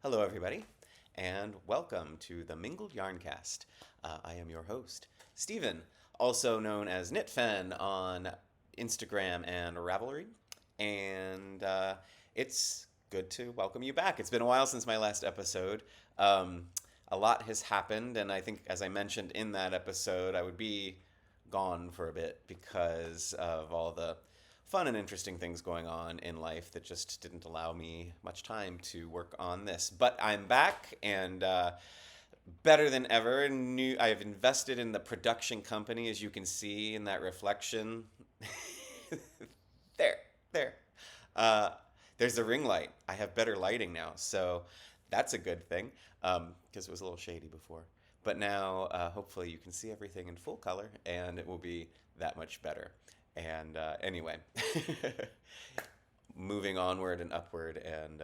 Hello, everybody, and welcome to the Mingled Yarncast. I am your host, Stephen, also known as KnitFan on Instagram and Ravelry, and it's good to welcome you back. It's been a while since my last episode. Um, a lot has happened, and I think, as I mentioned in that episode, I would be gone for a bit because of all the fun and interesting things going on in life that just didn't allow me much time to work on this. But I'm back and better than ever. I've invested in the production company, as you can see in that reflection. there, there. Uh, there's the ring light. I have better lighting now, so that's a good thing because it was a little shady before. But now, hopefully, you can see everything in full color, and it will be that much better. And anyway, moving onward and upward, and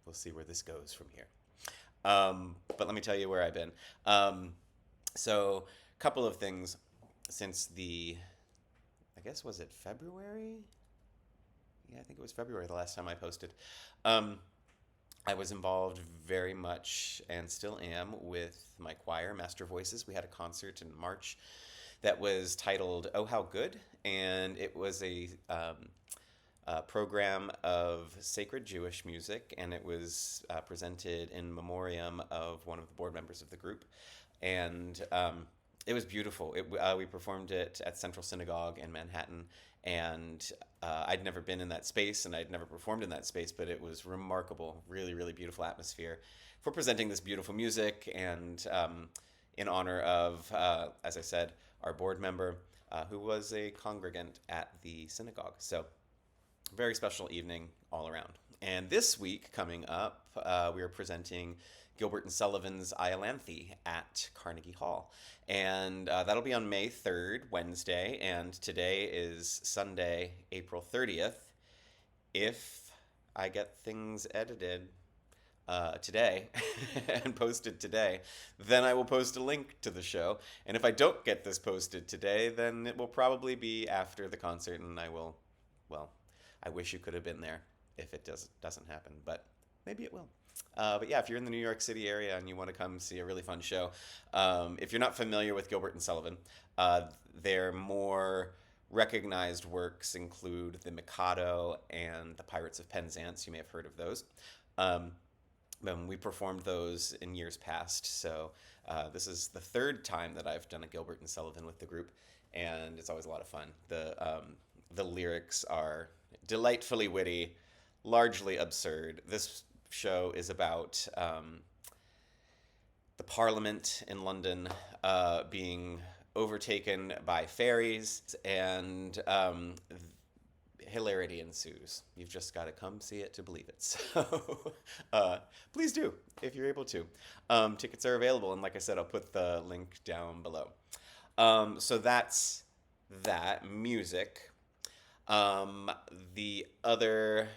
we'll see where this goes from here. But let me tell you where I've been. So, a couple of things since I guess, was it February? Yeah, I think it was February the last time I posted. Um, I was involved very much and still am with my choir, Master Voices. We had a concert in March that was titled "Oh How Good," and it was a program of sacred Jewish music, and it was presented in memoriam of one of the board members of the group, and it was beautiful. We performed it at Central Synagogue in Manhattan, and I'd never been in that space, and I'd never performed in that space, but it was remarkable, really, really beautiful atmosphere for presenting this beautiful music, and in honor of, as I said, our board member, who was a congregant at the synagogue. So, very special evening all around. And this week, coming up, we are presenting Gilbert and Sullivan's Iolanthe at Carnegie Hall. And that'll be on May 3rd, Wednesday. And today is Sunday, April 30th. If I get things edited today and posted today, then I will post a link to the show. And if I don't get this posted today, then it will probably be after the concert, and well, I wish you could have been there if it doesn't happen, but maybe it will. But yeah, if you're in the New York City area and you want to come see a really fun show, if you're not familiar with Gilbert and Sullivan, their more recognized works include The Mikado and The Pirates of Penzance. You may have heard of those. Um, we performed those in years past, so this is the third time that I've done a Gilbert and Sullivan with the group, and it's always a lot of fun. The lyrics are delightfully witty, largely absurd. This show is about the Parliament in London being overtaken by fairies, and hilarity ensues. You've just got to come see it to believe it. So please do, if you're able to. Tickets are available, and like I said, I'll put the link down below. So that's that. Music. The other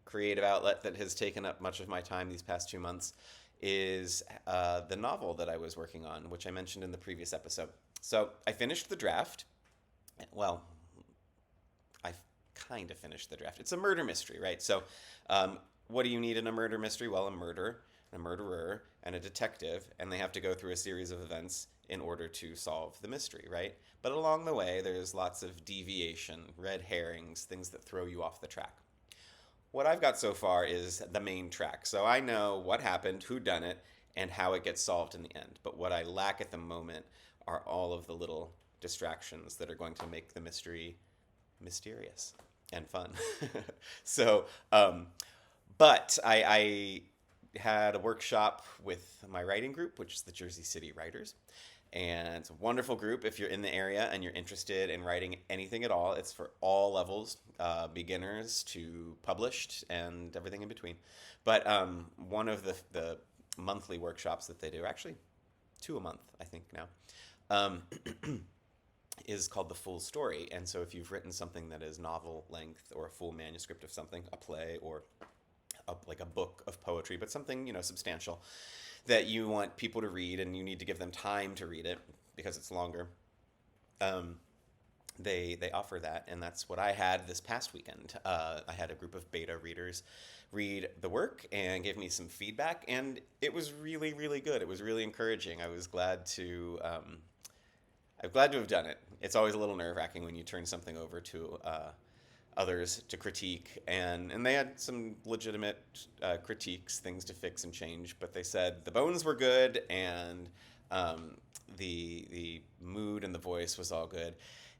creative outlet that has taken up much of my time these past 2 months is the novel that I was working on, which I mentioned in the previous episode. So I finished the draft. Well, I kind of finished the draft. It's a murder mystery, right? So, what do you need in a murder mystery? Well, a murder, a murderer, and a detective, and they have to go through a series of events in order to solve the mystery, right? But along the way, there's lots of deviation, red herrings, things that throw you off the track. What I've got so far is the main track. So I know what happened, who done it, and how it gets solved in the end. But what I lack at the moment are all of the little distractions that are going to make the mystery mysterious and fun. so, but I had a workshop with my writing group, which is the Jersey City Writers. And it's a wonderful group. If you're in the area and you're interested in writing anything at all, it's for all levels, beginners to published and everything in between. But one of the monthly workshops that they do, actually two a month, I think now, um, is called The Full Story. And so if you've written something that is novel length or a full manuscript of something, a play or like a book of poetry, but something, substantial that you want people to read and you need to give them time to read it because it's longer, they offer that, and that's what I had this past weekend. I had a group of beta readers read the work and give me some feedback, and it was really, really good. It was really encouraging. I'm glad to have done it. It's always a little nerve wracking when you turn something over to others to critique, and they had some legitimate critiques, things to fix and change. But they said the bones were good, and the mood and the voice was all good.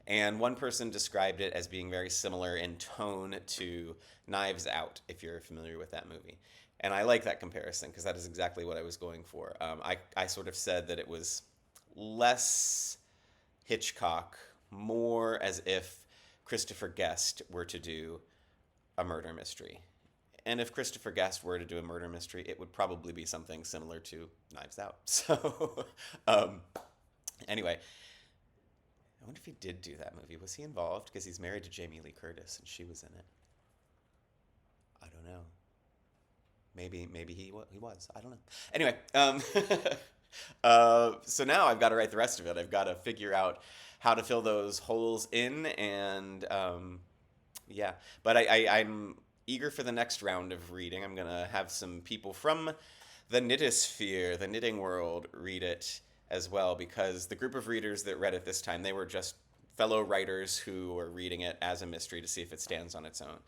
And one person described it as being very similar in tone to Knives Out, if you're familiar with that movie. And I like that comparison because that is exactly what I was going for. I sort of said that it was less Hitchcock, more as if Christopher Guest were to do a murder mystery. And if Christopher Guest were to do a murder mystery, it would probably be something similar to Knives Out. So, anyway, I wonder if he did do that movie. Was he involved? Because he's married to Jamie Lee Curtis, and she was in it. I don't know. Maybe he was. I don't know. Anyway, so now I've got to write the rest of it. I've got to figure out how to fill those holes in, and yeah. But I'm eager for the next round of reading. I'm gonna have some people from the knittesphere, the knitting world, read it as well, because the group of readers that read it this time, they were just fellow writers who were reading it as a mystery to see if it stands on its own,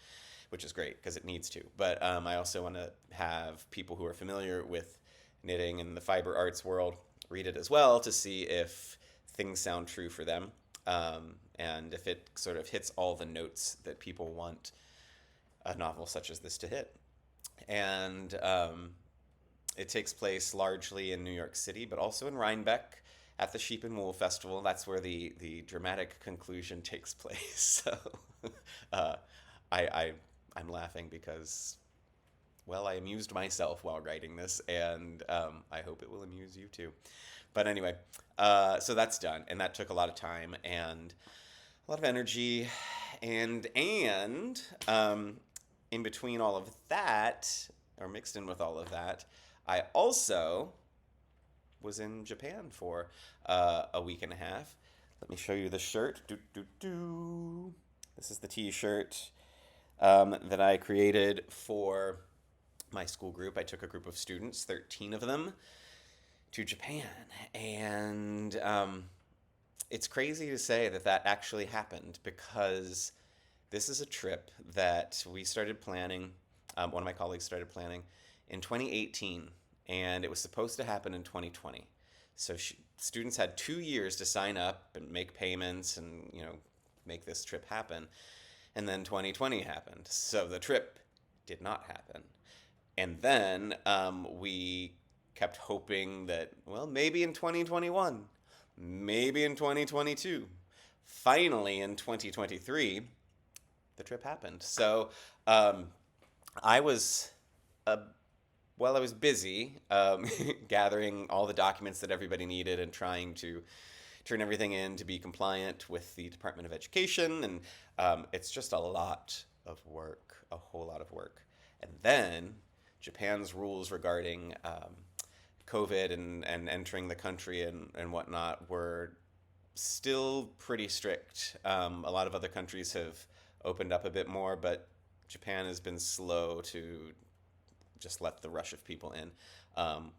which is great because it needs to. But I also want to have people who are familiar with knitting and the fiber arts world read it as well to see if things sound true for them, and if it sort of hits all the notes that people want a novel such as this to hit. And it takes place largely in New York City, but also in Rhinebeck at the Sheep and Wool Festival. That's where the dramatic conclusion takes place. So I'm laughing because, well, I amused myself while writing this, and I hope it will amuse you too. But anyway, so that's done, and that took a lot of time and a lot of energy, and in between all of that, or mixed in with all of that, I also was in Japan for a week and a half. Let me show you the shirt. This is the t-shirt that I created for my school group. I took a group of students, 13 of them, to Japan. And it's crazy to say that actually happened, because this is a trip that we started planning, one of my colleagues started planning in 2018, and it was supposed to happen in 2020. So students had 2 years to sign up and make payments and, make this trip happen. And then 2020 happened. So the trip did not happen. And then we kept hoping that, well, maybe in 2021, maybe in 2022. Finally, in 2023, the trip happened. So I was busy gathering all the documents that everybody needed and trying to turn everything in to be compliant with the Department of Education. And it's just a lot of work, a whole lot of work. And then Japan's rules regarding COVID and entering the country and whatnot were still pretty strict. A lot of other countries have opened up a bit more, but Japan has been slow to just let the rush of people in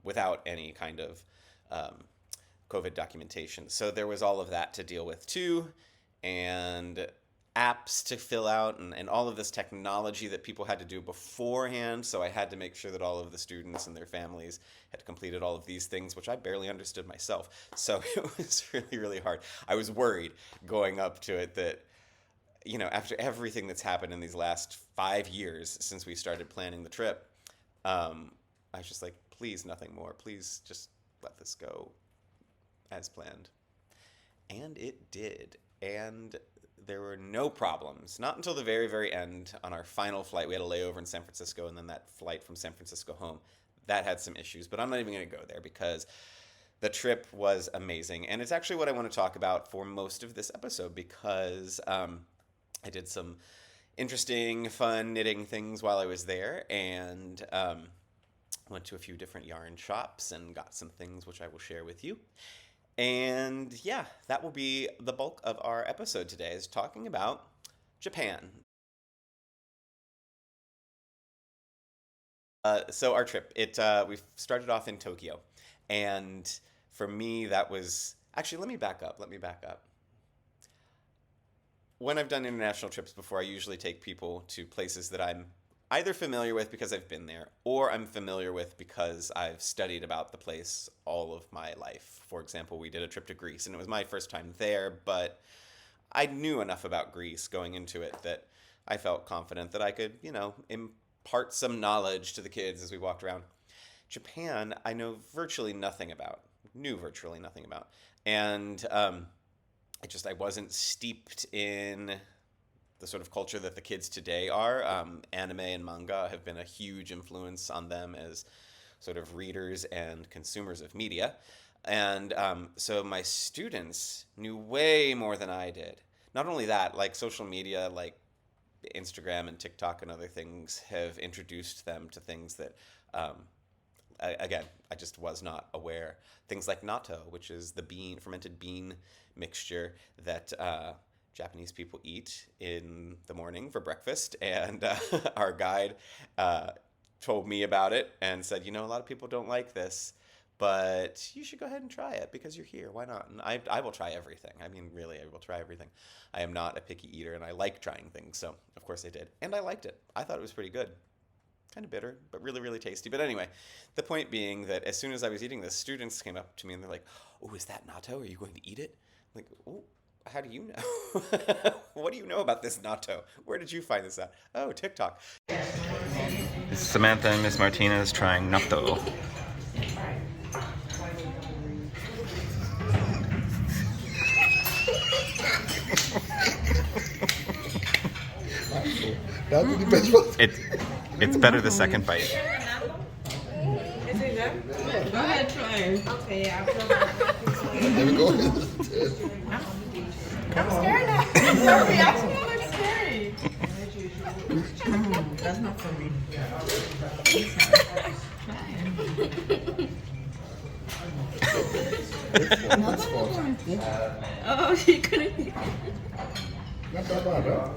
without any kind of COVID documentation. So there was all of that to deal with too, and apps to fill out, and all of this technology that people had to do beforehand. So I had to make sure that all of the students and their families had completed all of these things, which I barely understood myself. So it was really, really hard. I was worried going up to it that, after everything that's happened in these last 5 years since we started planning the trip, I was just like, please, nothing more. Please just let this go as planned. And it did. And there were no problems. Not until the very, very end on our final flight. We had a layover in San Francisco, and then that flight from San Francisco home, that had some issues. But I'm not even going to go there because the trip was amazing. And it's actually what I want to talk about for most of this episode, because I did some interesting, fun knitting things while I was there, and went to a few different yarn shops and got some things which I will share with you. And yeah, that will be the bulk of our episode today, is talking about Japan. So our trip, we started off in Tokyo, and for me that was actually, let me back up. Let me back up. When I've done international trips before, I usually take people to places that I'm either familiar with because I've been there, or I'm familiar with because I've studied about the place all of my life. For example, we did a trip to Greece, and it was my first time there, but I knew enough about Greece going into it that I felt confident that I could, impart some knowledge to the kids as we walked around. Japan, I know virtually nothing about, knew virtually nothing about. And I wasn't steeped in the sort of culture that the kids today are. Anime and manga have been a huge influence on them as sort of readers and consumers of media. And so my students knew way more than I did. Not only that, like social media, like Instagram and TikTok and other things have introduced them to things that, I just was not aware. Things like natto, which is the fermented bean mixture that Japanese people eat in the morning for breakfast. And our guide told me about it and said, a lot of people don't like this, but you should go ahead and try it because you're here. Why not? And I will try everything. I mean, really, I will try everything. I am not a picky eater, and I like trying things. So, of course, I did. And I liked it. I thought it was pretty good. Kind of bitter, but really, really tasty. But anyway, the point being that as soon as I was eating this, students came up to me and they're like, "Oh, is that natto? Are you going to eat it?" I'm like, "Oh, how do you know? What do you know about this natto? Where did you find this out?" "Oh, TikTok." Samantha and Miss Martinez trying natto. It's better the second bite. Is it good? Go ahead, try it. Okay, I'll There we go. I'm scared now. Your reaction looks scary. That's not for me. Oh, she couldn't. Not that bad, huh?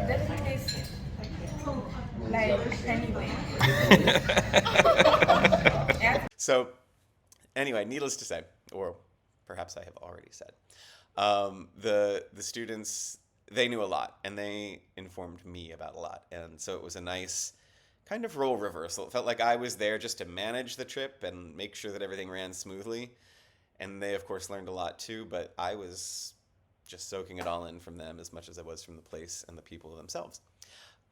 Doesn't taste like anyway. So, anyway, needless to say, or perhaps I have already said, the students, they knew a lot, and they informed me about a lot, and so it was a nice kind of role reversal. It felt like I was there just to manage the trip and make sure that everything ran smoothly, and they of course learned a lot too. But I was just soaking it all in from them as much as I was from the place and the people themselves.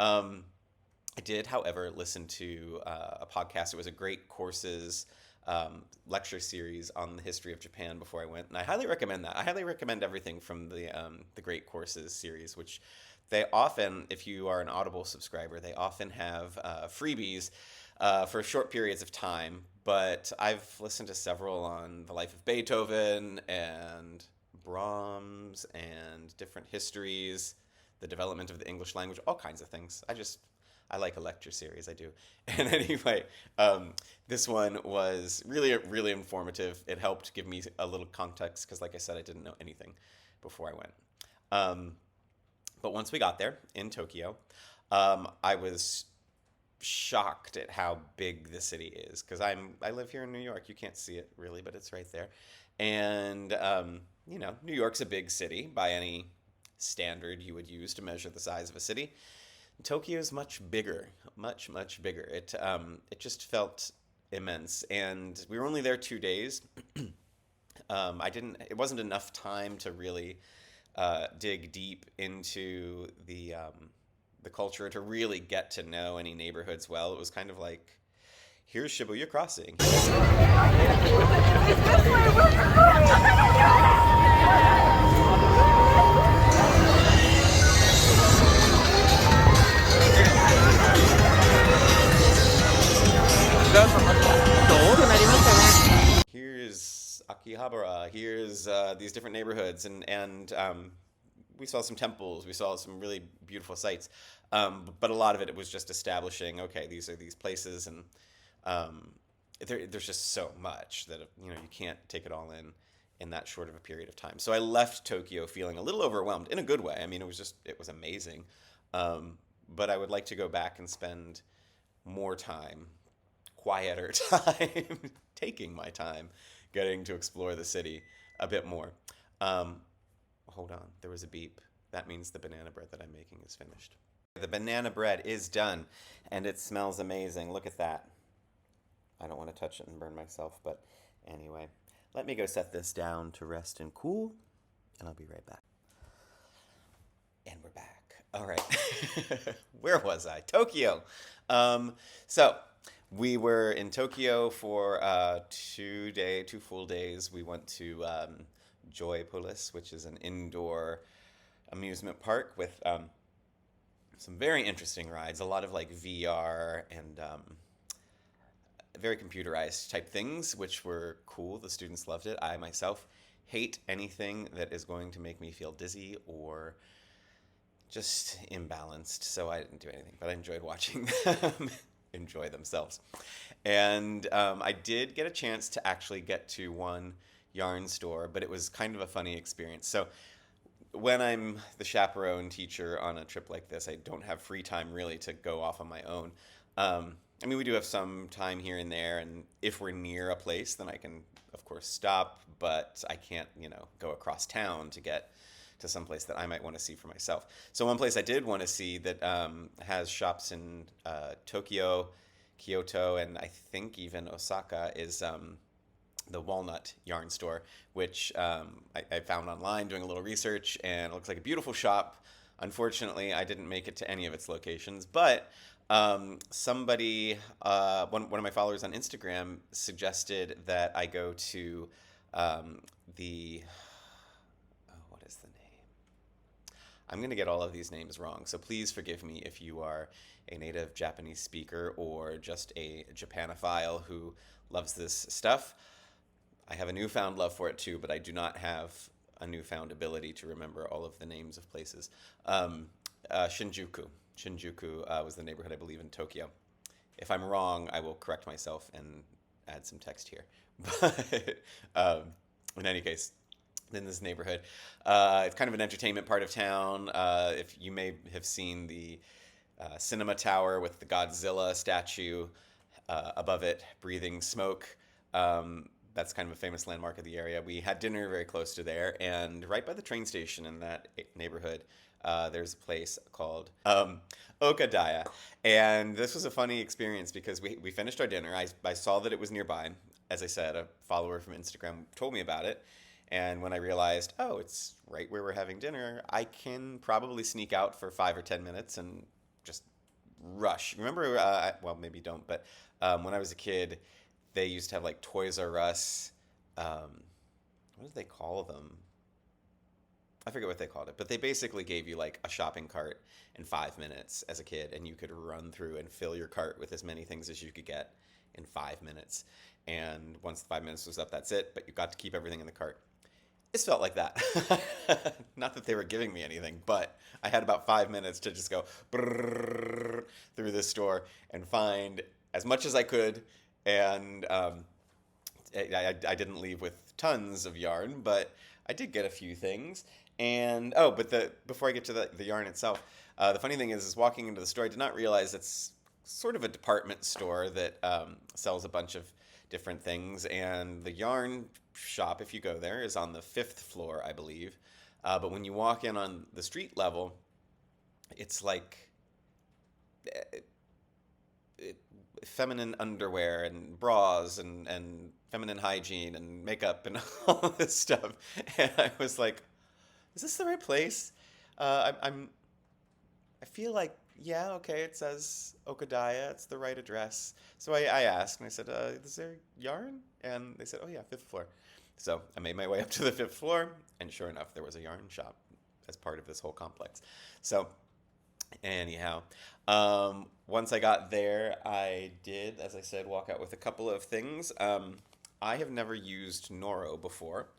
I did, however, listen to a podcast. It was a great courses lecture series on the history of Japan before I went, and I highly recommend that. I highly recommend everything from the Great Courses series, which they often, if you are an Audible subscriber, they often have freebies for short periods of time. But I've listened to several on the life of Beethoven and Brahms and different histories, the development of the English language, all kinds of things. I like a lecture series, I do. And anyway, this one was really, really informative. It helped give me a little context because, like I said, I didn't know anything before I went. But once we got there in Tokyo, I was shocked at how big the city is because I live here in New York. You can't see it really, but it's right there. And New York's a big city by any standard you would use to measure the size of a city. Tokyo is much bigger, much, much bigger. It just felt immense, and we were only there 2 days. It wasn't enough time to really dig deep into the culture to really get to know any neighborhoods well. It was kind of like, here's Shibuya Crossing. Here's Akihabara. Here's these different neighborhoods, and we saw some temples. We saw some really beautiful sights, but a lot of it was just establishing. Okay, these are these places, and there's just so much that you can't take it all in that short of a period of time. So I left Tokyo feeling a little overwhelmed in a good way. I mean, it was amazing, but I would like to go back and spend more time, quieter time, taking my time, getting to explore the city a bit more. Um, Hold on, there was a beep. That means the banana bread that I'm making is finished. The banana bread is done, and it smells amazing. Look at that. I don't want to touch it and burn myself, but anyway, let me go set this down to rest and cool, and I'll be right back. And we're back. All right. Where was I? Tokyo. So we were in Tokyo for 2 full days. We went to Joypolis, which is an indoor amusement park with some very interesting rides. A lot of like VR and very computerized type things, which were cool. The students loved it. I myself hate anything that is going to make me feel dizzy or just imbalanced, so I didn't do anything, but I enjoyed watching them enjoy themselves. And I did get a chance to actually get to one yarn store, but it was kind of a funny experience. So when I'm the chaperone teacher on a trip like this, I don't have free time really to go off on my own. I mean, we do have some time here and there, and if we're near a place, then I can, of course, stop, but I can't, go across town to get to some place that I might want to see for myself. So one place I did want to see that has shops in Tokyo, Kyoto, and I think even Osaka is the Walnut Yarn Store, which I found online doing a little research, and it looks like a beautiful shop. Unfortunately, I didn't make it to any of its locations, but somebody, one of my followers on Instagram suggested that I go to the, what is the name? I'm going to get all of these names wrong, so please forgive me if you are a native Japanese speaker or just a Japanophile who loves this stuff. I have a newfound love for it too, but I do not have a newfound ability to remember all of the names of places. Shinjuku. Shinjuku was the neighborhood, I believe, in Tokyo. If I'm wrong, I will correct myself and add some text here. But in any case, in this neighborhood, it's kind of an entertainment part of town. If you may have seen the cinema tower with the Godzilla statue above it, breathing smoke. That's kind of a famous landmark of the area. We had dinner very close to there, and right by the train station in that neighborhood, there's a place called Okadaya. And this was a funny experience because we finished our dinner. I saw that it was nearby. As I said, a follower from Instagram told me about it. And when I realized, oh, it's right where we're having dinner, I can probably sneak out for 5 or 10 minutes and just rush. Remember, well, maybe don't, but when I was a kid, they used to have like Toys R Us. What did they call them? I forget what they called it, but they basically gave you like a shopping cart in 5 minutes as a kid, and you could run through and fill your cart with as many things as you could get in 5 minutes. And once the 5 minutes was up, that's it, but you got to keep everything in the cart. This felt like that. Not that they were giving me anything, but I had about 5 minutes to just go through this store and find as much as I could. And I didn't leave with tons of yarn, but I did get a few things. And before I get to the yarn itself, the funny thing is walking into the store, I did not realize it's sort of a department store that sells a bunch of different things. And the yarn shop, if you go there, is on the 5th floor, I believe. But when you walk in on the street level, it's like feminine underwear and bras and feminine hygiene and makeup and all this stuff. And I was like, is this the right place? I feel like, yeah, okay, it says Okadaya, it's the right address. So I asked, and I said, is there yarn? And they said, oh yeah, 5th floor. So I made my way up to the 5th floor, and sure enough, there was a yarn shop as part of this whole complex. So anyhow, once I got there, I did, as I said, walk out with a couple of things. I have never used Noro before,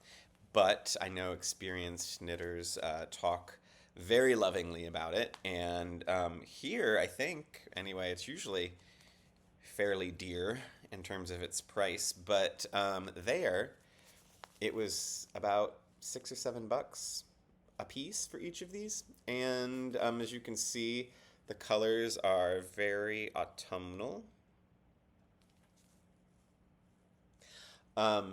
but I know experienced knitters talk very lovingly about it. And here, I think, anyway, it's usually fairly dear in terms of its price, but there it was about $6 or $7 a piece for each of these. And as you can see, the colors are very autumnal. I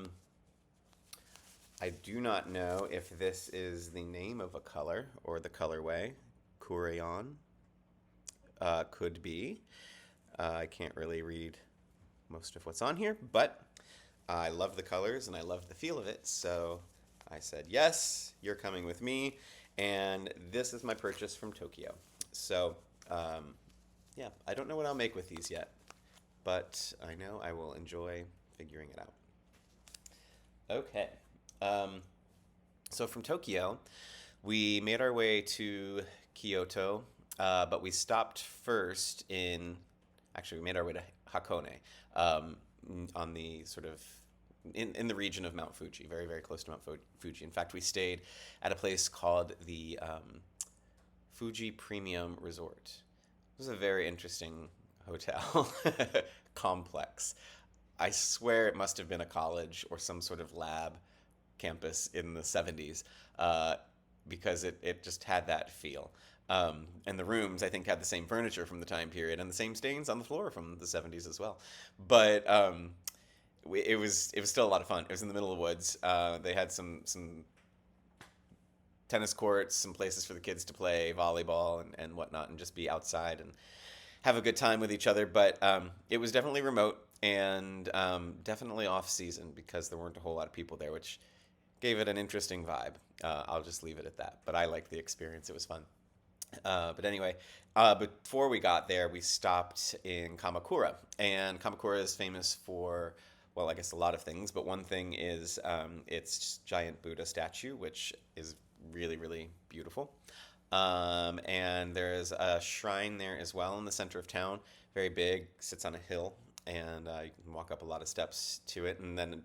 do not know if this is the name of a color or the colorway. Crayon could be. I can't really read most of what's on here, but I love the colors and I love the feel of it, so I said, yes, you're coming with me, and this is my purchase from Tokyo. So, yeah, I don't know what I'll make with these yet, but I know I will enjoy figuring it out. Okay, so from Tokyo, we made our way to Kyoto, but we stopped first actually, we made our way to Hakone, on the sort of in the region of Mount Fuji, very, very close to Mount Fuji. In fact, we stayed at a place called the Fuji Premium Resort. It was a very interesting hotel complex. I swear it must have been a college or some sort of lab campus in the 70s, because it just had that feel. And the rooms, I think, had the same furniture from the time period and the same stains on the floor from the 70s as well. But it was still a lot of fun. It was in the middle of the woods. They had some tennis courts, some places for the kids to play volleyball and whatnot, and just be outside and have a good time with each other. But it was definitely remote and definitely off season because there weren't a whole lot of people there, which gave it an interesting vibe. I'll just leave it at that. But I liked the experience. It was fun. But anyway, before we got there, we stopped in Kamakura. And Kamakura is famous for, well, I guess a lot of things, but one thing is its giant Buddha statue, which is really, really beautiful. And there's a shrine there as well in the center of town, very big, sits on a hill, and you can walk up a lot of steps to it. And then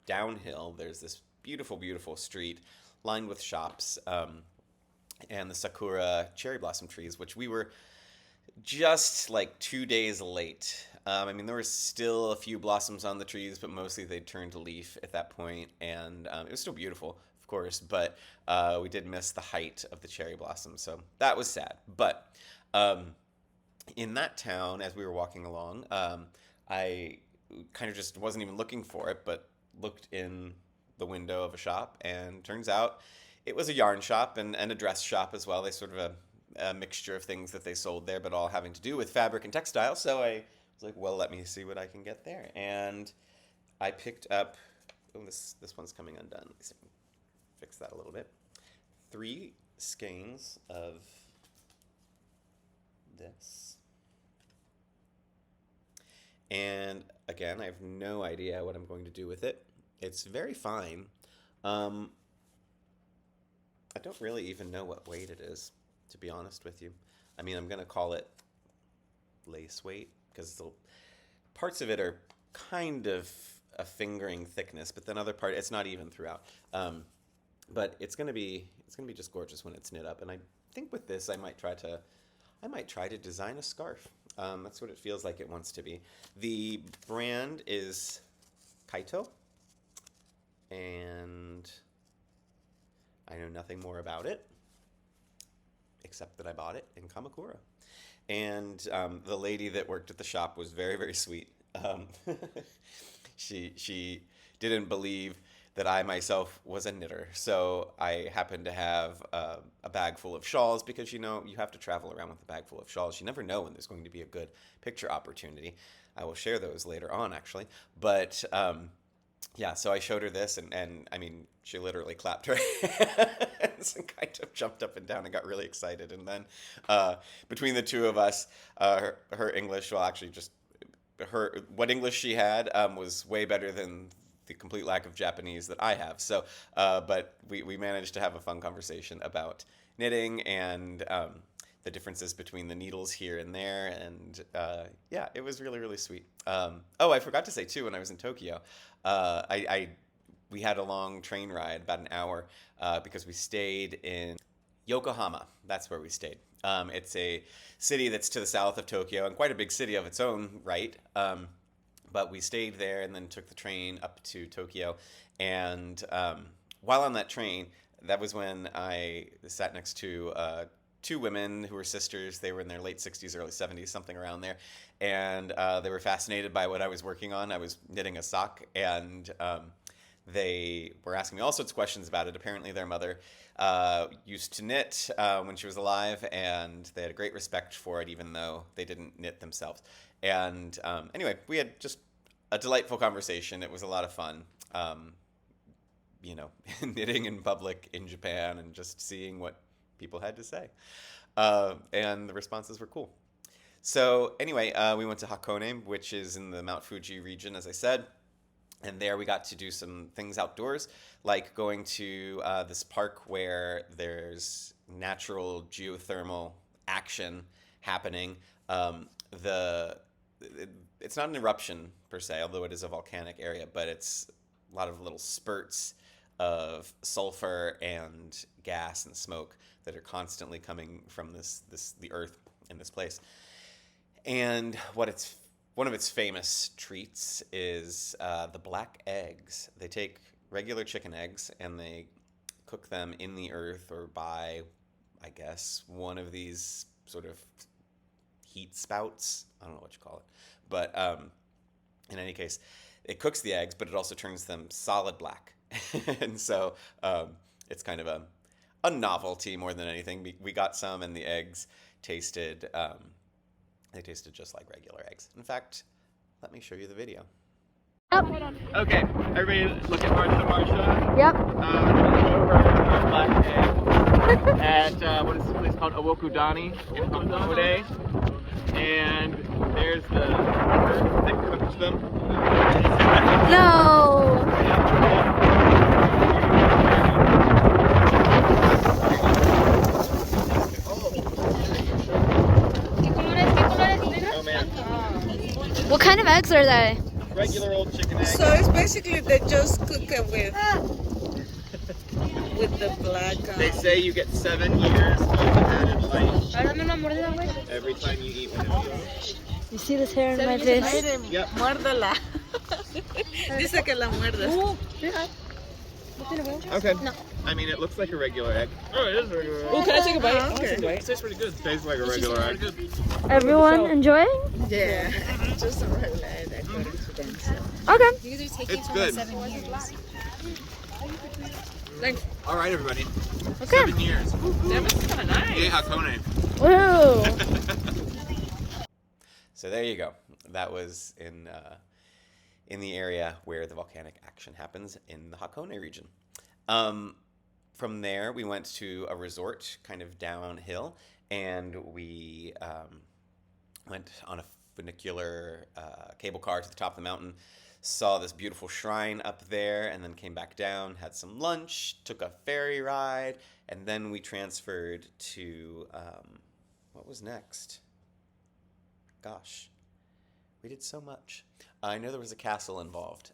downhill, there's this beautiful, beautiful street lined with shops, and the sakura cherry blossom trees, which we were just like 2 days late. I mean, there were still a few blossoms on the trees, but mostly they'd turned to leaf at that point, and it was still beautiful, of course, but we did miss the height of the cherry blossom, so that was sad. But in that town, as we were walking along, I kind of just wasn't even looking for it, but looked in the window of a shop, and turns out it was a yarn shop and a dress shop as well. They sort of a mixture of things that they sold there, but all having to do with fabric and textile. So I was like, well, let me see what I can get there. And I picked up, oh, this one's coming undone. Let me see if I can fix that a little bit. 3 skeins of this. And again, I have no idea what I'm going to do with it. It's very fine. I don't really even know what weight it is, to be honest with you. I mean, I'm going to call it lace weight because parts of it are kind of a fingering thickness, but then other part it's not even throughout. But it's going to be just gorgeous when it's knit up. And I think with this I might try to design a scarf. That's what it feels like it wants to be. The brand is Kaito, and I know nothing more about it, except that I bought it in Kamakura. And the lady that worked at the shop was very, very sweet. She didn't believe that I myself was a knitter. So I happened to have a bag full of shawls because, you have to travel around with a bag full of shawls. You never know when there's going to be a good picture opportunity. I will share those later on, actually. But yeah, so I showed her this, and I mean, she literally clapped her hands and kind of jumped up and down and got really excited. And then between the two of us, her English, well, actually just what English she had was way better than the complete lack of Japanese that I have. So, but we managed to have a fun conversation about knitting and the differences between the needles here and there. And yeah, it was really, really sweet. Oh, I forgot to say too, when I was in Tokyo, we had a long train ride, about an hour, because we stayed in Yokohama. That's where we stayed. It's a city that's to the south of Tokyo and quite a big city of its own right. But we stayed there and then took the train up to Tokyo. And while on that train, that was when I sat next to two women who were sisters. They were in their late 60s, early 70s, something around there. And they were fascinated by what I was working on. I was knitting a sock, and they were asking me all sorts of questions about it. Apparently, their mother used to knit when she was alive, and they had a great respect for it, even though they didn't knit themselves. And anyway, we had just a delightful conversation. It was a lot of fun, knitting in public in Japan and just seeing what people had to say. And the responses were cool. So anyway, we went to Hakone, which is in the Mount Fuji region, as I said. And there we got to do some things outdoors, like going to this park where there's natural geothermal action happening. It's not an eruption per se, although it is a volcanic area, but it's a lot of little spurts of sulfur and gas and smoke that are constantly coming from the earth in this place. And one of its famous treats is the black eggs. They take regular chicken eggs and they cook them in the earth or by, I guess, one of these sort of heat spouts. I don't know what you call it. But in any case, it cooks the eggs, but it also turns them solid black. And so it's kind of a novelty more than anything. We got some, and the eggs tasted just like regular eggs. In fact, let me show you the video. Yep. Okay, everybody look at Marsha. Yep. Over our black egg at what is this place called? Awokudani in Hakone. And there's the earth that cooks them. No. Oh man, What kind of eggs are they? regular old chicken eggs. So it's basically they just cook it with the black. They say you get 7 years of added life every time you eat one of these. You see this hair in my face? Yep. Muérdela. Dice que la muerdas. Okay. No. I mean, it looks like a regular egg. Oh, it is a regular egg. Oh, can I take a bite? I'll take a bite. It tastes pretty good. It tastes like a regular egg. Everyone enjoying? Yeah, just a regular egg according to them. So. Okay. It's good. Thanks. All right, everybody. Okay. 7 years. That was kind of nice. Yay, Hakone. Woo. So there you go. That was in the area where the volcanic action happens in the Hakone region. From there, we went to a resort kind of downhill, and we went on a funicular cable car to the top of the mountain, saw this beautiful shrine up there, and then came back down, had some lunch, took a ferry ride, and then we transferred to, what was next? Gosh, we did so much. I know there was a castle involved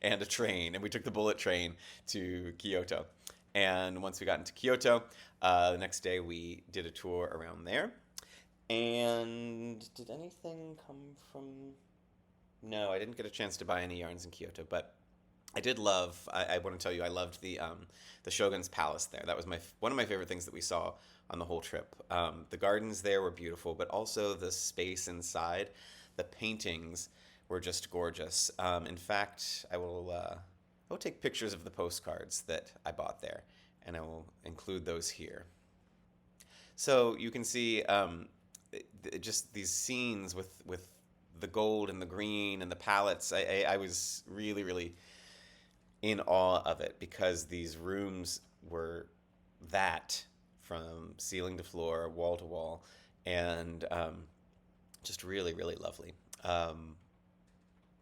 and a train, and we took the bullet train to Kyoto. And once we got into Kyoto, the next day we did a tour around there. And did anything come from... No, I didn't get a chance to buy any yarns in Kyoto, but I did love... I want to tell you, I loved the Shogun's Palace there. That was one of my favorite things that we saw on the whole trip. The gardens there were beautiful, but also the space inside. The paintings were just gorgeous. In fact, I will take pictures of the postcards that I bought there, and I will include those here. So you can see just these scenes with the gold and the green and the palettes. I was really, really in awe of it because these rooms were that from ceiling to floor, wall to wall, and just really, really lovely.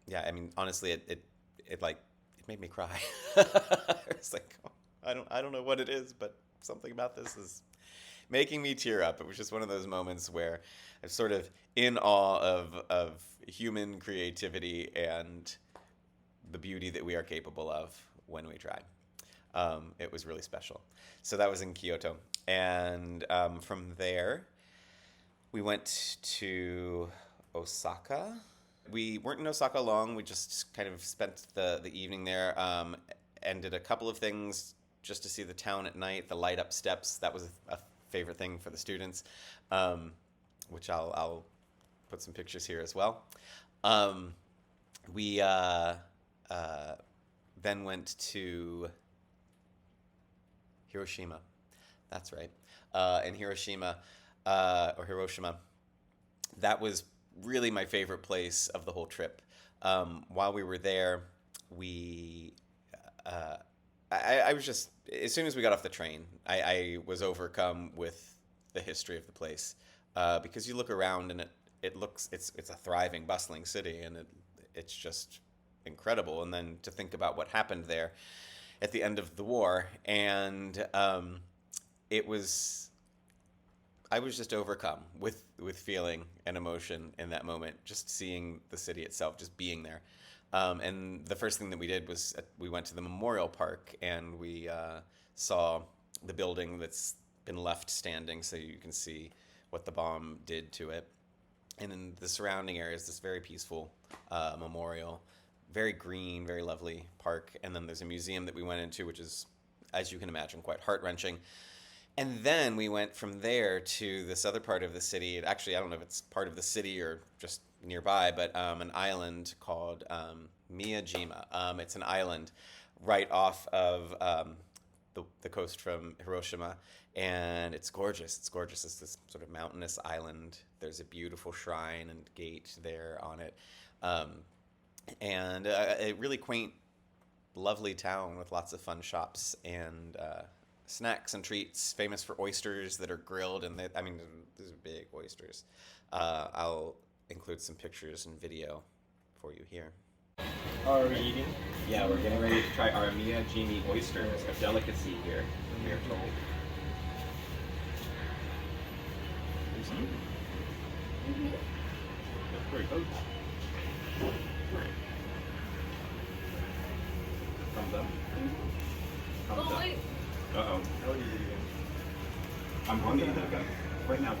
Yeah, I mean, honestly, it made me cry. It's like, oh, I don't know what it is, but something about this is making me tear up. It was just one of those moments where I'm sort of in awe of human creativity and the beauty that we are capable of when we try. It was really special. So that was in Kyoto. And from there, we went to Osaka, We weren't in Osaka long. We just kind of spent the evening there and did a couple of things just to see the town at night, the light up steps. That was a favorite thing for the students, which I'll put some pictures here as well. We then went to Hiroshima. That's right. In Hiroshima, or Hiroshima, that was really my favorite place of the whole trip. While we were there, I was just, as soon as we got off the train, I was overcome with the history of the place. Because you look around and it's a thriving, bustling city, and it's just incredible. And then to think about what happened there at the end of the war, and I was just overcome with feeling and emotion in that moment, just seeing the city itself, just being there. And the first thing that we did was we went to the memorial park, and we saw the building that's been left standing, so you can see what the bomb did to it. And in the surrounding areas, this very peaceful memorial, very green, very lovely park. And then there's a museum that we went into, which is, as you can imagine, quite heart-wrenching. And then we went from there to this other part of the city. Actually, I don't know if it's part of the city or just nearby, but an island called Miyajima. It's an island right off of the coast from Hiroshima, and it's gorgeous. It's gorgeous. It's this sort of mountainous island. There's a beautiful shrine and gate there on it, and a really quaint, lovely town with lots of fun shops and snacks and treats, famous for oysters that are grilled, and these are big oysters. I'll include some pictures and video for you here. Are we eating? Yeah, we're getting ready to try our Miyajimi oysters, a delicacy here, we are told. That's pretty good. Thumbs up? Thumbs up. Uh-oh. How are you eating? I'm going to eat that guy. Right now.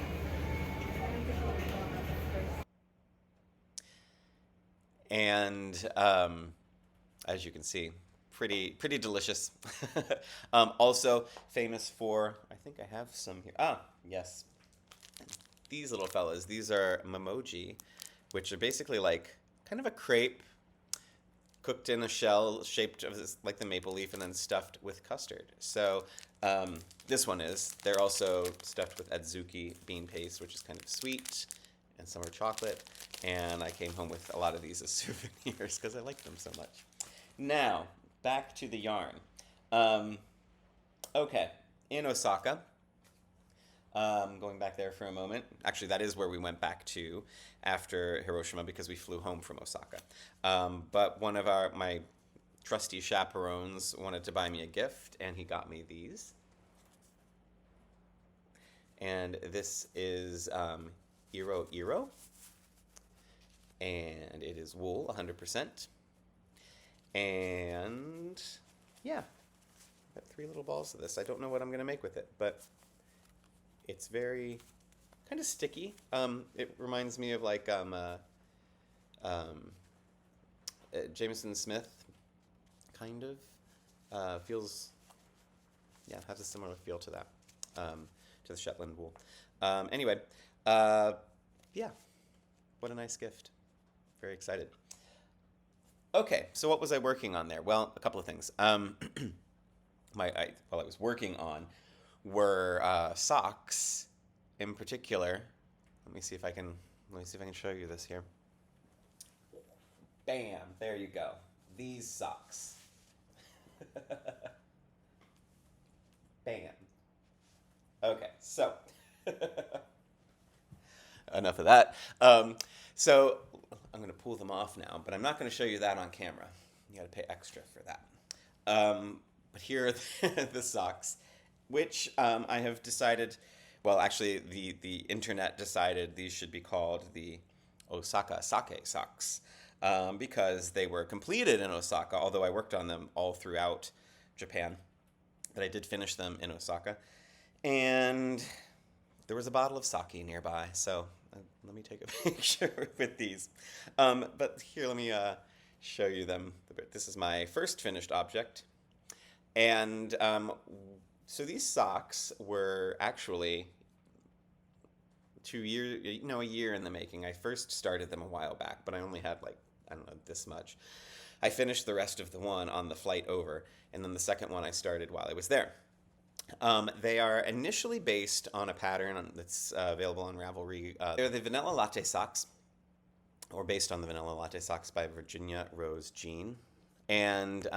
And as you can see, pretty delicious. Also famous for, I think I have some here. Ah, yes. These little fellas. These are memoji, which are basically like kind of a crepe cooked in a shell shaped as like the maple leaf and then stuffed with custard. So this one is. They're also stuffed with adzuki bean paste, which is kind of sweet, and some are chocolate. And I came home with a lot of these as souvenirs because I like them so much. Now, back to the yarn. Okay, in Osaka. Going back there for a moment. Actually, that is where we went back to after Hiroshima because we flew home from Osaka. But one of my trusty chaperones wanted to buy me a gift, and he got me these. And this is Iro Iro. And it is wool, 100%. And yeah, I've got 3 little balls of this. I don't know what I'm going to make with it, but it's very kind of sticky. It reminds me of like Jameson Smith, kind of. Feels, yeah, has a similar feel to that, to the Shetland wool. Anyway, yeah, what a nice gift. Very excited. Okay, so what was I working on there? Well, a couple of things. What I was working on were socks, in particular. Let me see if I can show you this here. Bam! There you go. These socks. Bam. Okay, so enough of that. So I'm going to pull them off now, but I'm not going to show you that on camera. You got to pay extra for that. But here are the socks, which I have decided. Well, actually, the internet decided these should be called the Osaka Sake socks because they were completed in Osaka. Although I worked on them all throughout Japan, but I did finish them in Osaka, and there was a bottle of sake nearby, so let me take a picture with these. But here, let me show you them. This is my first finished object. And so these socks were actually a year in the making. I first started them a while back, but I only had like, I don't know, this much. I finished the rest of the one on the flight over, and then the second one I started while I was there. They are initially based on a pattern that's available on Ravelry. They're the Vanilla Latte socks, or based on the Vanilla Latte socks by Virginia Rose Jean. And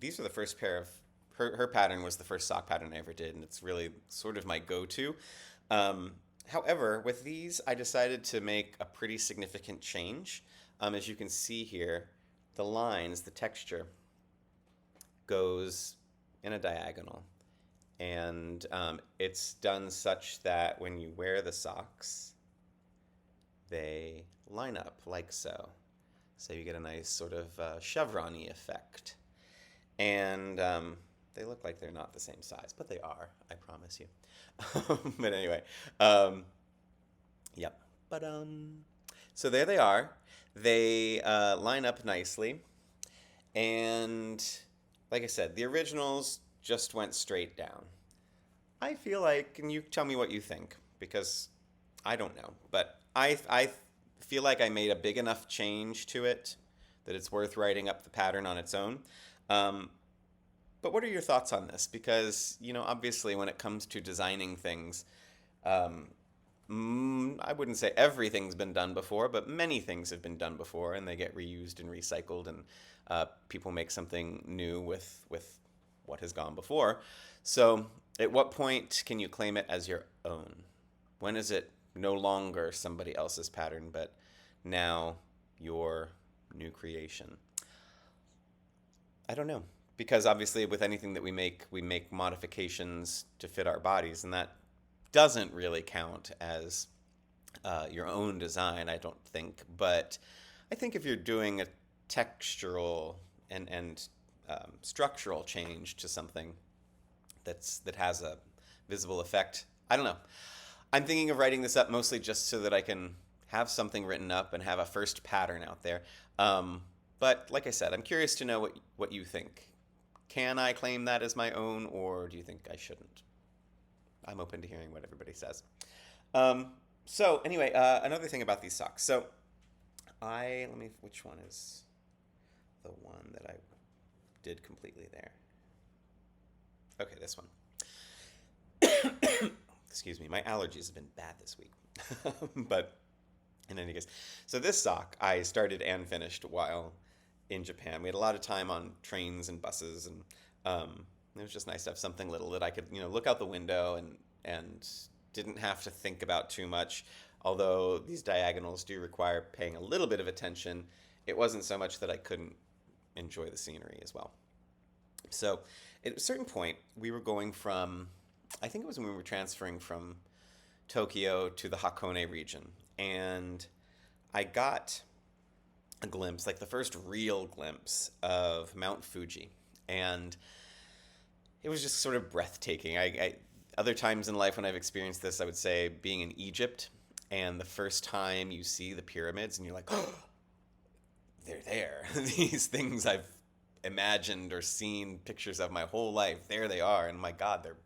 these are the first pair of, her pattern was the first sock pattern I ever did, and it's really sort of my go-to. However, with these, I decided to make a pretty significant change. As you can see here, the lines, the texture, goes in a diagonal. And it's done such that when you wear the socks, they line up like so. So you get a nice sort of chevron-y effect. And they look like they're not the same size, but they are, I promise you. But anyway, yep. But so there they are. They line up nicely. And like I said, the originals just went straight down. I feel like, and you tell me what you think, because I don't know, but I feel like I made a big enough change to it that it's worth writing up the pattern on its own. But what are your thoughts on this? Because, you know, obviously when it comes to designing things, I wouldn't say everything's been done before, but many things have been done before, and they get reused and recycled, and people make something new with what has gone before. So at what point can you claim it as your own? When is it no longer somebody else's pattern, but now your new creation? I don't know. Because obviously with anything that we make modifications to fit our bodies, and that doesn't really count as your own design, I don't think. But I think if you're doing a textural and structural change to something that has a visible effect, I don't know. I'm thinking of writing this up mostly just so that I can have something written up and have a first pattern out there. But like I said, I'm curious to know what you think. Can I claim that as my own, or do you think I shouldn't? I'm open to hearing what everybody says. So anyway, another thing about these socks. So which one is the one that I did completely there? Okay, this one. Excuse me, my allergies have been bad this week. But in any case, so this sock I started and finished while in Japan. We had a lot of time on trains and buses, and it was just nice to have something little that I could, look out the window and didn't have to think about too much. Although these diagonals do require paying a little bit of attention, it wasn't so much that I couldn't enjoy the scenery as well. So at a certain point, we were going from, I think it was when we were transferring from Tokyo to the Hakone region, and I got a glimpse, like the first real glimpse of Mount Fuji, and it was just sort of breathtaking. Other times in life when I've experienced this, I would say being in Egypt, and the first time you see the pyramids, and you're like, oh, they're there. These things I've imagined or seen pictures of my whole life, there they are, and my God, they're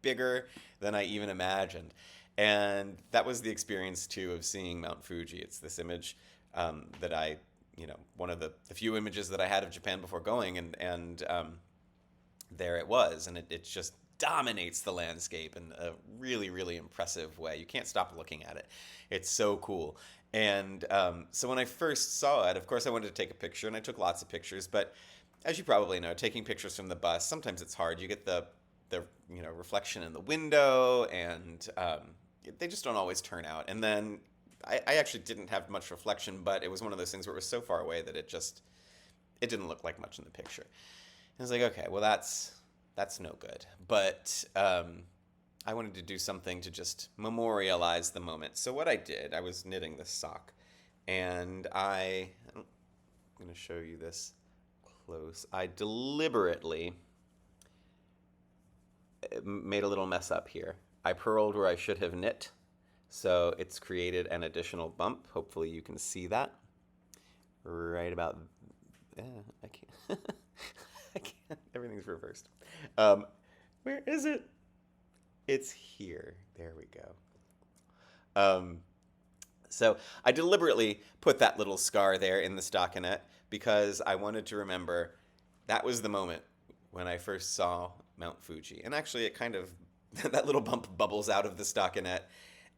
bigger than I even imagined. And that was the experience, too, of seeing Mount Fuji. It's this image that I, one of the few images that I had of Japan before going, and there it was, and it just dominates the landscape in a really, really impressive way. You can't stop looking at it. It's so cool. And so when I first saw it, of course, I wanted to take a picture, and I took lots of pictures. But as you probably know, taking pictures from the bus, sometimes it's hard. You get the reflection in the window, and they just don't always turn out. And then I actually didn't have much reflection, but it was one of those things where it was so far away that it didn't look like much in the picture. And I was like, okay, well, that's no good. But I wanted to do something to just memorialize the moment. So what I did, I was knitting this sock, and I'm going to show you this close. I deliberately made a little mess up here. I purled where I should have knit. So it's created an additional bump. Hopefully you can see that right about. I can't. I can't. Everything's reversed. Where is it? It's here. There we go. So I deliberately put that little scar there in the stockinette because I wanted to remember that was the moment when I first saw Mount Fuji. And actually, it kind of, that little bump bubbles out of the stockinette,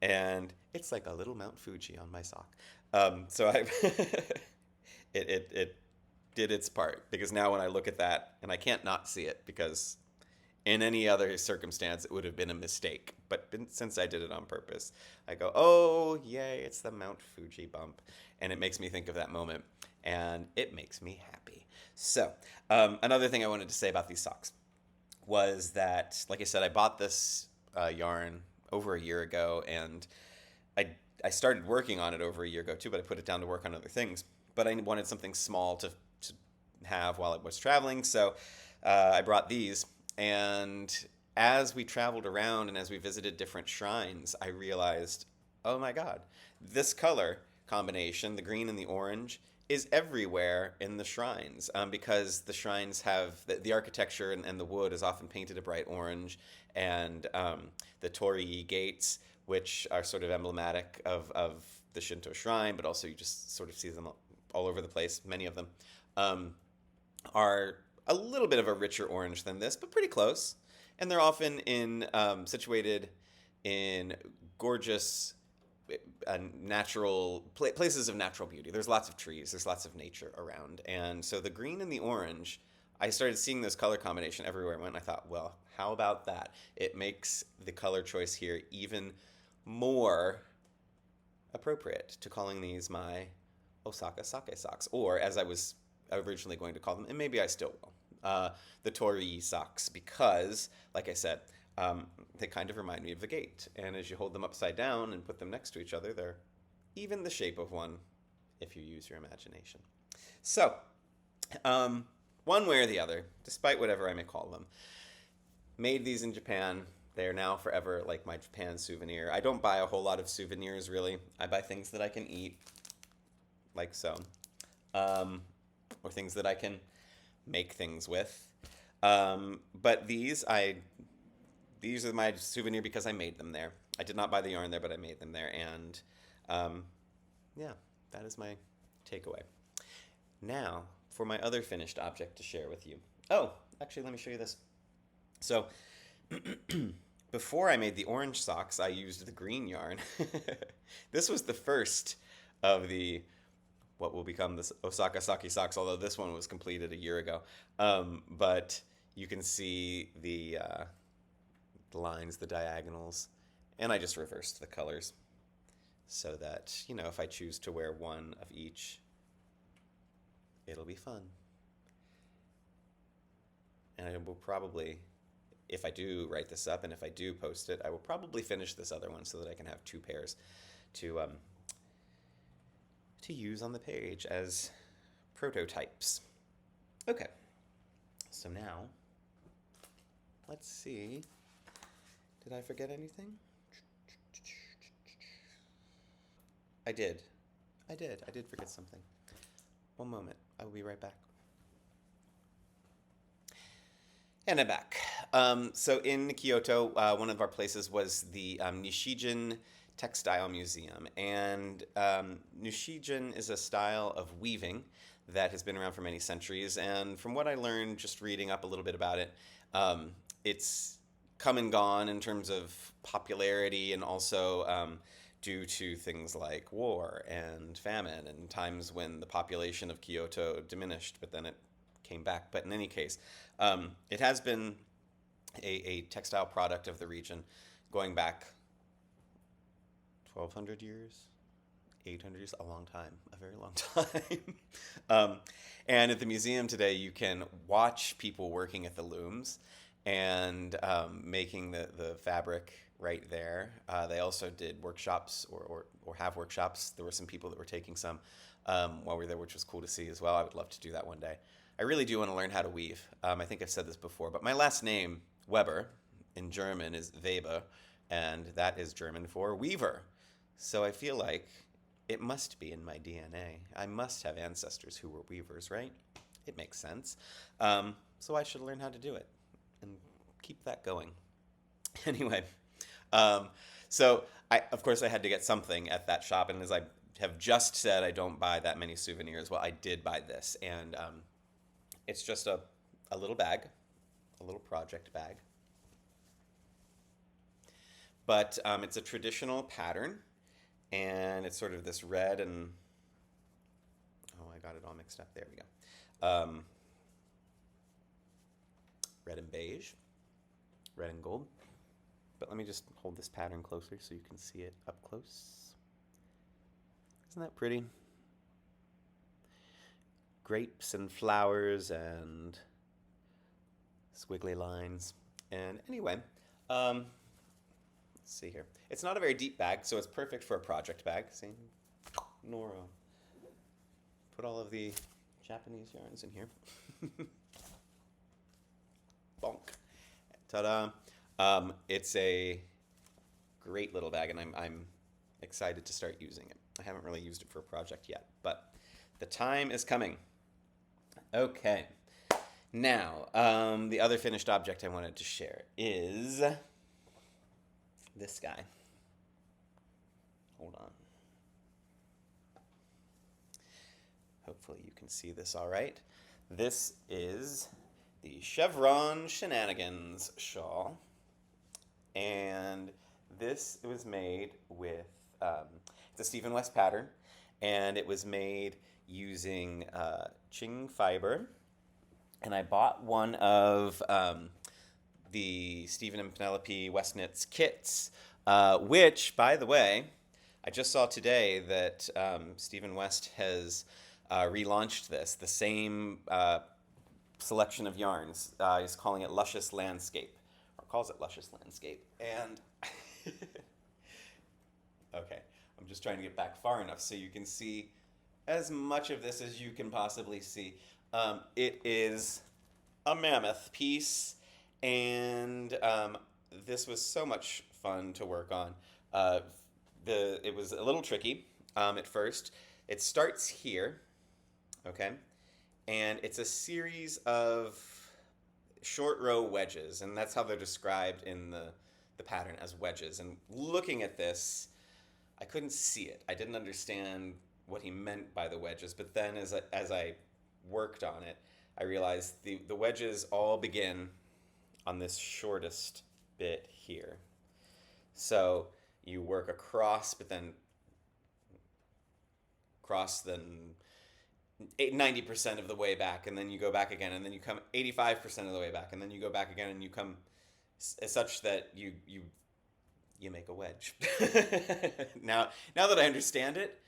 and it's like a little Mount Fuji on my sock. So it did its part, because now when I look at that, and I can't not see it, because in any other circumstance, it would have been a mistake. But since I did it on purpose, I go, oh, yay, it's the Mount Fuji bump. And it makes me think of that moment, and it makes me happy. So another thing I wanted to say about these socks was that, like I said, I bought this yarn over a year ago, and I started working on it over a year ago too, but I put it down to work on other things. But I wanted something small to have while I was traveling, so I brought these. And as we traveled around and as we visited different shrines, I realized, oh my God, this color combination, the green and the orange, is everywhere in the shrines, because the shrines have the architecture and the wood is often painted a bright orange, and the torii gates, which are sort of emblematic of the Shinto shrine, but also you just sort of see them all over the place, many of them, are a little bit of a richer orange than this, but pretty close. And they're often situated in gorgeous natural places of natural beauty. There's lots of trees, there's lots of nature around. And so the green and the orange, I started seeing this color combination everywhere I went, and I thought, well, how about that? It makes the color choice here even more appropriate to calling these my Osaka Sake socks, or as I was originally going to call them, and maybe I still will, the torii socks, because, like I said, they kind of remind me of the gate. And as you hold them upside down and put them next to each other, they're even the shape of one if you use your imagination. So, one way or the other, despite whatever I may call them, made these in Japan. They are now forever like my Japan souvenir. I don't buy a whole lot of souvenirs, really. I buy things that I can eat, like so, or things that I can make things with. But these are my souvenir because I made them there. I did not buy the yarn there, but I made them there. And yeah, that is my takeaway. Now, for my other finished object to share with you. Oh, actually, let me show you this. So, before I made the orange socks, I used the green yarn. This was the first of the what will become the Osaka Sake socks, although this one was completed a year ago. But you can see the lines, the diagonals, and I just reversed the colors so that, you know, if I choose to wear one of each, it'll be fun. And I will probably, if I do write this up and if I do post it, I will probably finish this other one so that I can have two pairs to use on the page as prototypes. Okay, so now, let's see. Did I forget anything? I did forget something. One moment, I will be right back. And I'm back. So in Kyoto, one of our places was the Nishijin Textile Museum. And Nishijin is a style of weaving that has been around for many centuries. And from what I learned just reading up a little bit about it, it's come and gone in terms of popularity, and also due to things like war and famine and times when the population of Kyoto diminished, but then it came back. But in any case, it has been a textile product of the region going back 1,200 years, 800 years, a long time, a very long time. And at the museum today, you can watch people working at the looms and making the fabric right there. They also did workshops or have workshops. There were some people that were taking some while we were there, which was cool to see as well. I would love to do that one day. I really do want to learn how to weave. I think I've said this before, but my last name, Weber, in German is Weber, and that is German for weaver. So I feel like it must be in my DNA. I must have ancestors who were weavers, right? It makes sense. So I should learn how to do it and keep that going. Anyway, so of course, I had to get something at that shop, and as I have just said, I don't buy that many souvenirs. Well, I did buy this, and it's just a little bag, a little project bag. But it's a traditional pattern, and it's sort of this red and, oh, I got it all mixed up. There we go. Red and beige, red and gold. But let me just hold this pattern closer so you can see it up close. Isn't that pretty? Grapes and flowers and squiggly lines. And anyway, let's see here. It's not a very deep bag, so it's perfect for a project bag. See? Nora. Put all of the Japanese yarns in here. Bonk. Ta-da. It's a great little bag, and I'm excited to start using it. I haven't really used it for a project yet, but the time is coming. Okay. Now, the other finished object I wanted to share is this guy. Hold on. Hopefully you can see this all right. This is the Chevron Shenanigans shawl. And this was made with, it's a Stephen West pattern, and it was made using Ching fiber. And I bought one of the Stephen and Penelope West Knits kits, which, by the way, I just saw today that Stephen West has relaunched this, the same selection of yarns. He's calling it Luscious Landscape. Calls it Luscious Landscape. And okay, I'm just trying to get back far enough so you can see as much of this as you can possibly see. It is a mammoth piece, and this was so much fun to work on. It was a little tricky at first. It starts here, okay, and it's a series of short row wedges, and that's how they're described in the pattern, as wedges. And looking at this, I couldn't see it. I didn't understand what he meant by the wedges, but then as I worked on it, I realized the wedges all begin on this shortest bit here. So you work across, but then cross, then 90% of the way back, and then you go back again, and then you come 85% of the way back, and then you go back again, and you come such that you make a wedge. Now that I understand it,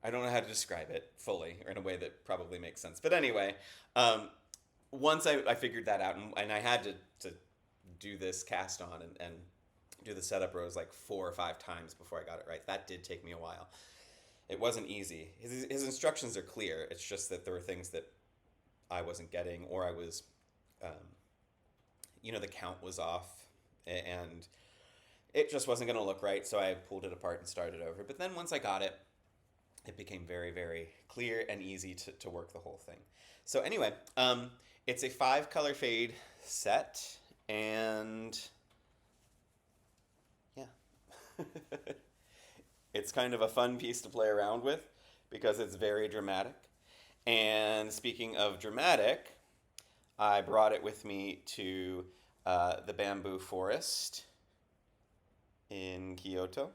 I don't know how to describe it fully, or in a way that probably makes sense. But anyway, once I figured that out, and I had to do this cast on and do the setup rows like 4 or 5 times before I got it right. That did take me a while. It wasn't easy. His instructions are clear. It's just that there were things that I wasn't getting, or I was, the count was off, and it just wasn't going to look right, so I pulled it apart and started over. But then once I got it, it became very, very clear and easy to work the whole thing. So anyway, it's a 5-color fade set, and yeah. It's kind of a fun piece to play around with because it's very dramatic. And speaking of dramatic, I brought it with me to the bamboo forest in Kyoto.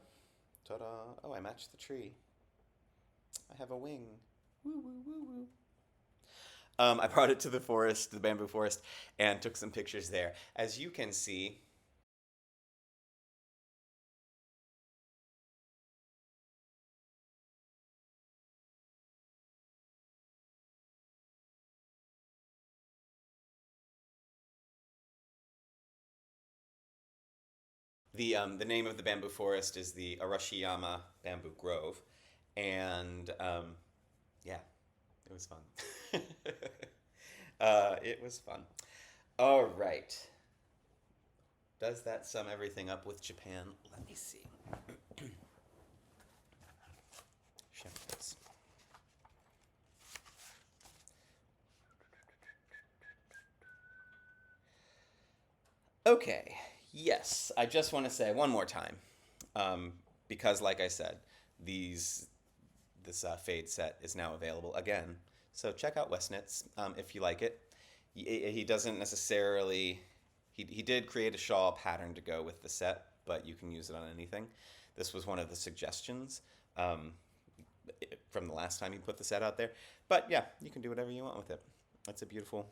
Ta-da! Oh, I matched the tree. I have a wing. Woo, woo, woo, woo. I brought it to the forest, the bamboo forest, and took some pictures there. As you can see, the name of the bamboo forest is the Arashiyama Bamboo Grove, and yeah, it was fun. It was fun. All right. Does that sum everything up with Japan? Let me see. Okay, yes, I just want to say one more time, because like I said, this fade set is now available again. So check out Westnitz if you like it. He doesn't necessarily. He did create a shawl pattern to go with the set, but you can use it on anything. This was one of the suggestions from the last time he put the set out there. But yeah, you can do whatever you want with it. It's a beautiful,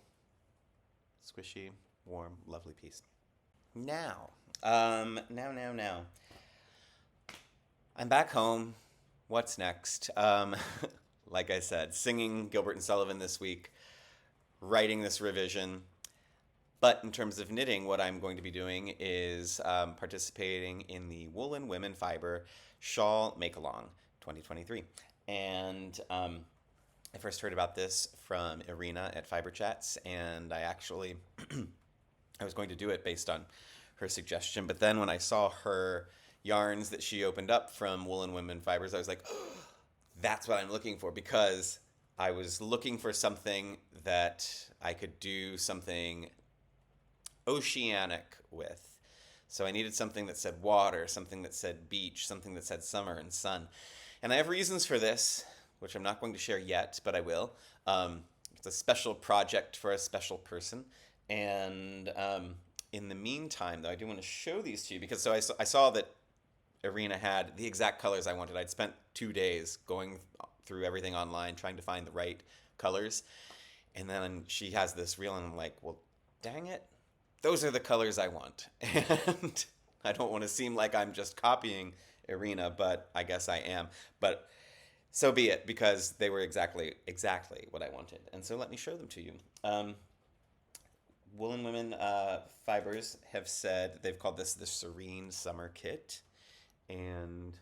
squishy, warm, lovely piece. Now, now. I'm back home. What's next? Like I said, singing Gilbert and Sullivan this week, writing this revision. But in terms of knitting, what I'm going to be doing is participating in the Woolen Women Fiber Shawl Make-Along 2023. And I first heard about this from Irina at Fiber Chats, and I actually I was going to do it based on her suggestion. But then when I saw her yarns that she opened up from Woolen Women Fibers, I was like, oh, that's what I'm looking for, because I was looking for something that I could do something oceanic with. So I needed something that said water, something that said beach, something that said summer and sun. And I have reasons for this, which I'm not going to share yet, but I will. It's a special project for a special person. And in the meantime, though, I do want to show these to you, because so I saw that Irina had the exact colors I wanted. I'd spent 2 days going through everything online trying to find the right colors. And then she has this reel, and I'm like, well, dang it. Those are the colors I want. And I don't want to seem like I'm just copying Irina, but I guess I am. But so be it, because they were exactly what I wanted. And so let me show them to you. Woolen Women Fibers have said, they've called this the Serene Summer Kit. And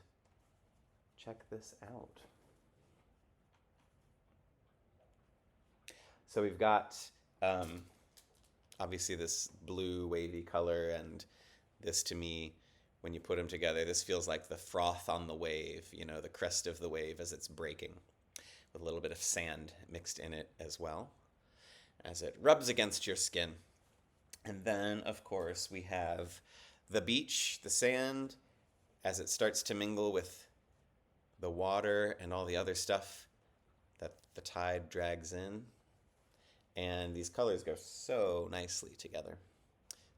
check this out. So we've got obviously this blue wavy color, and this, to me, when you put them together, this feels like the froth on the wave, you know, the crest of the wave as it's breaking, with a little bit of sand mixed in it as well, as it rubs against your skin. And then, of course, we have the beach, the sand, as it starts to mingle with the water and all the other stuff that the tide drags in. And these colors go so nicely together.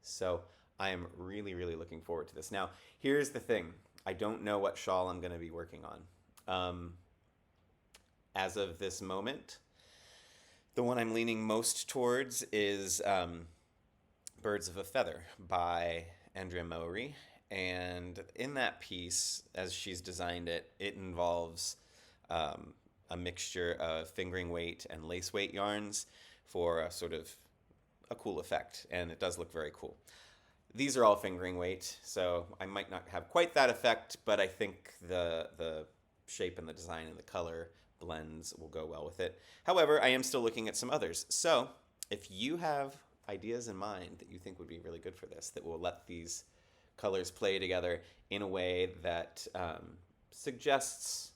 So I am really, really looking forward to this. Now, here's the thing. I don't know what shawl I'm going to be working on. As of this moment, the one I'm leaning most towards is Birds of a Feather by Andrea Mowry. And in that piece, as she's designed it, it involves a mixture of fingering weight and lace weight yarns for a sort of a cool effect, and it does look very cool. These are all fingering weight, so I might not have quite that effect, but I think the shape and the design and the color blends will go well with it. However, I am still looking at some others. So if you have ideas in mind that you think would be really good for this, that will let these colors play together in a way that suggests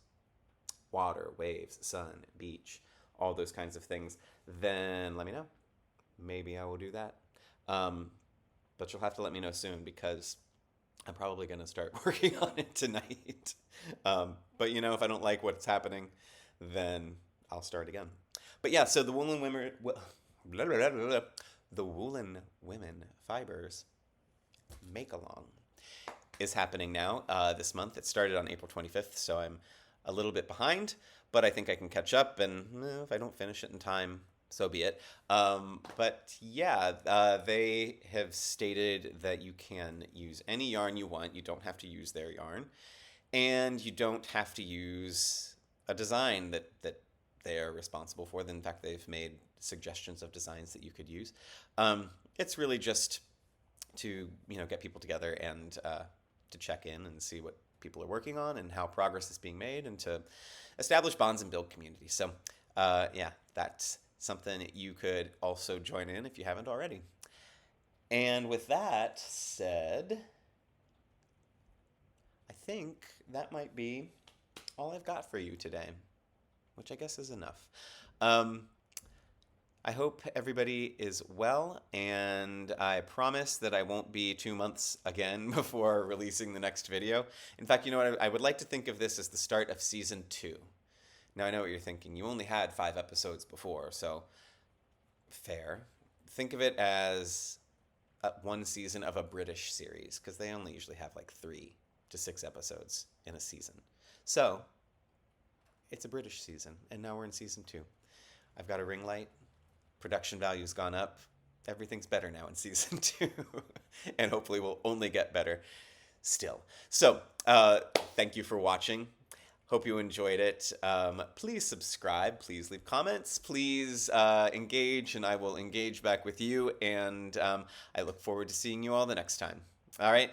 water, waves, sun, beach, all those kinds of things, then let me know. Maybe I will do that. But you'll have to let me know soon, because I'm probably going to start working on it tonight. But, you know, if I don't like what's happening, then I'll start again. But yeah, so the Woolen Women Fibers Make-Along is happening now this month. It started on April 25th, so I'm a little bit behind, but I think I can catch up, and if I don't finish it in time, so be it. But yeah, they have stated that you can use any yarn you want. You don't have to use their yarn, and you don't have to use a design that they are responsible for. In fact, they've made suggestions of designs that you could use. It's really just to, you know, get people together and to check in and see what people are working on and how progress is being made, and to establish bonds and build community. So yeah, that's something you could also join in if you haven't already. And with that said, I think that might be all I've got for you today, which I guess is enough. I hope everybody is well, and I promise that I won't be 2 months again before releasing the next video. In fact, you know what? I would like to think of this as the start of season 2. Now, I know what you're thinking. You only had 5 episodes before, so fair. Think of it as one season of a British series, because they only usually have like 3 to 6 episodes in a season. So, it's a British season, and now we're in season 2. I've got a ring light. Production value's gone up. Everything's better now in season 2, and hopefully will only get better still. So, thank you for watching. Hope you enjoyed it. Please subscribe. Please leave comments. Please engage, and I will engage back with you. And I look forward to seeing you all the next time. All right?